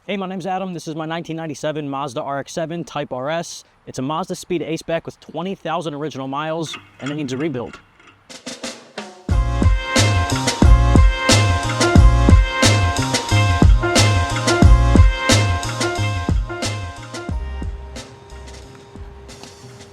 Hey, my name's Adam. This is my 1997 Mazda RX-7 Type RS. It's a Mazda Speed A-Spec with 20,000 original miles, and it needs a rebuild.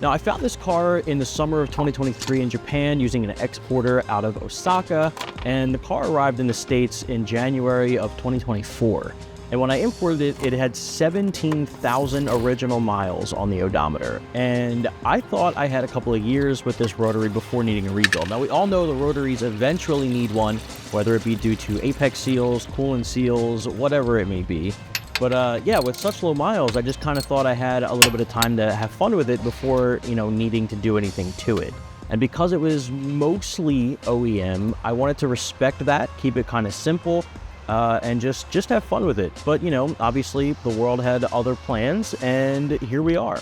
Now, I found this car in the summer of 2023 in Japan using an exporter out of Osaka, and the car arrived in the States in January of 2024. And when I imported it, it had 17,000 original miles on the odometer. And I thought I had a couple of years with this rotary before needing a rebuild. Now, we all know the rotaries eventually need one, whether it be due to apex seals, coolant seals, whatever it may be. But yeah, with such low miles, I just kind of thought I had a little bit of time to have fun with it before, needing to do anything to it. And because it was mostly OEM, I wanted to respect that, keep it kind of simple, and just have fun with it. But, obviously the world had other plans, and here we are.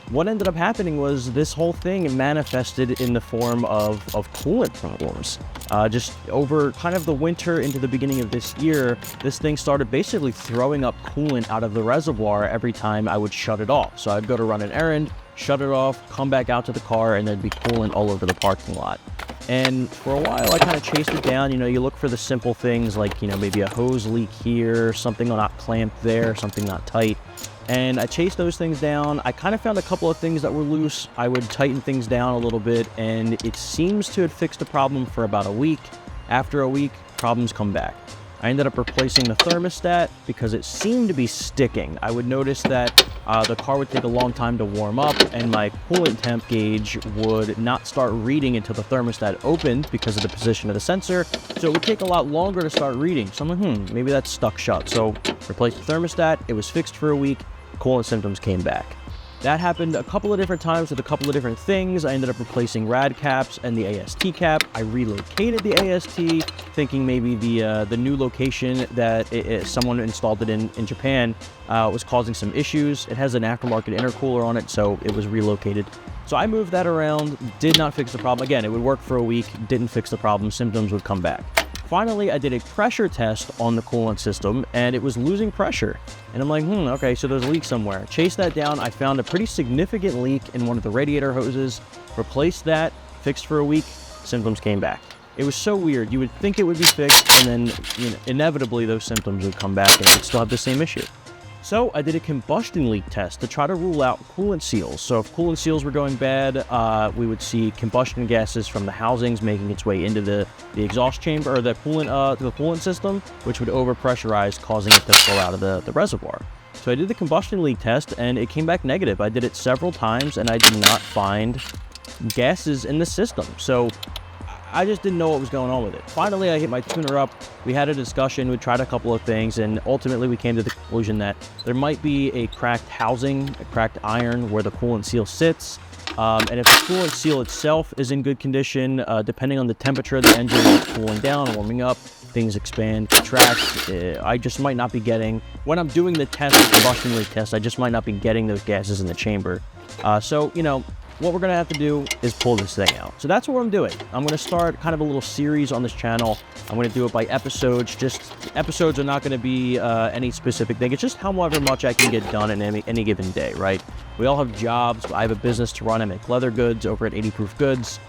What ended up happening was this whole thing manifested in the form of coolant problems. Just over kind of the winter into the beginning of this year, this thing started basically throwing up coolant out of the reservoir every time I would shut it off. So I'd go to run an errand, shut it off, come back out to the car, and there'd be coolant all over the parking lot. And for a while, I kind of chased it down. You look for the simple things like, maybe a hose leak here, something not clamped there, something not tight. And I chased those things down. I kind of found a couple of things that were loose. I would tighten things down a little bit, and it seems to have fixed the problem for about a week. After a week, problems come back. I ended up replacing the thermostat because it seemed to be sticking. I would notice that the car would take a long time to warm up, and my coolant temp gauge would not start reading until the thermostat opened because of the position of the sensor. So it would take a lot longer to start reading. So I'm like, maybe that's stuck shut. So replaced the thermostat. It was fixed for a week. Coolant symptoms came back. That happened a couple of different times with a couple of different things. I ended up replacing rad caps and the AST cap. I relocated the AST, thinking maybe the new location that someone installed it in Japan was causing some issues. It has an aftermarket intercooler on it, so it was relocated. So I moved that around, did not fix the problem. Again, it would work for a week, didn't fix the problem, symptoms would come back. Finally, I did a pressure test on the coolant system, and it was losing pressure. And I'm like, okay, so there's a leak somewhere. Chased that down. I found a pretty significant leak in one of the radiator hoses, replaced that, fixed for a week, symptoms came back. It was so weird. You would think it would be fixed, and then inevitably those symptoms would come back, and it would still have the same issue. So I did a combustion leak test to try to rule out coolant seals. So if coolant seals were going bad, we would see combustion gases from the housings making its way into the exhaust chamber, or the coolant system, which would overpressurize, causing it to flow out of the reservoir. So I did the combustion leak test, and it came back negative. I did it several times, and I did not find gases in the system. So I just didn't know what was going on with it. Finally, I hit my tuner up. We had a discussion. We tried a couple of things, and ultimately we came to the conclusion that there might be a cracked housing, a cracked iron where the coolant seal sits. And if the coolant seal itself is in good condition, depending on the temperature the engine is cooling down, warming up, things expand, contract. I just might not be getting, when I'm doing the combustion leak test, I just might not be getting those gases in the chamber. So, what we're going to have to do is pull this thing out. So that's what I'm doing. I'm going to start kind of a little series on this channel. I'm going to do it by episodes. Just episodes are not going to be any specific thing. It's just however much I can get done in any given day, right? We all have jobs. I have a business to run. I make leather goods over at 80 Proof Goods.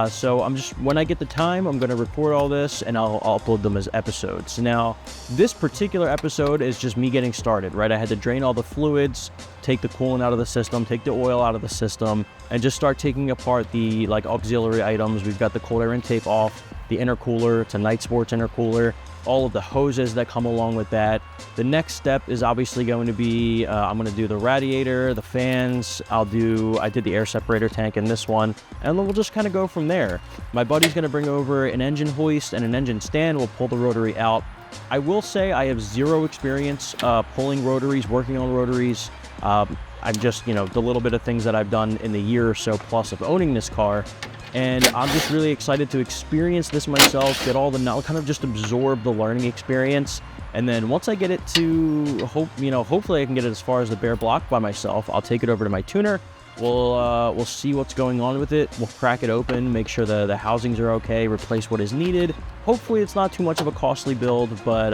So when I get the time, I'm going to record all this, and I'll upload them as episodes. Now, this particular episode is just me getting started, right? I had to drain all the fluids, take the coolant out of the system, take the oil out of the system, and just start taking apart the auxiliary items. We've got the cold air intake off, the intercooler. It's a Night Sports intercooler. All of the hoses that come along with that. The next step is obviously going to be, I'm going to do the radiator, the fans. I did the air separator tank in this one, and then we'll just kind of go from there. My buddy's going to bring over an engine hoist and an engine stand. We'll pull the rotary out. I will say I have zero experience pulling rotaries, working on rotaries. I'm just, the little bit of things that I've done in the year or so plus of owning this car. And I'm just really excited to experience this myself, get all the knowledge, kind of just absorb the learning experience. And then once I get it to, hopefully I can get it as far as the bare block by myself, I'll take it over to my tuner, we'll see what's going on with it. We'll crack it open, make sure the housings are okay, replace what is needed. Hopefully it's not too much of a costly build, but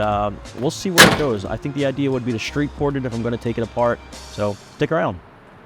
we'll see where it goes. I think the idea would be to street port it if I'm going to take it apart, so stick around.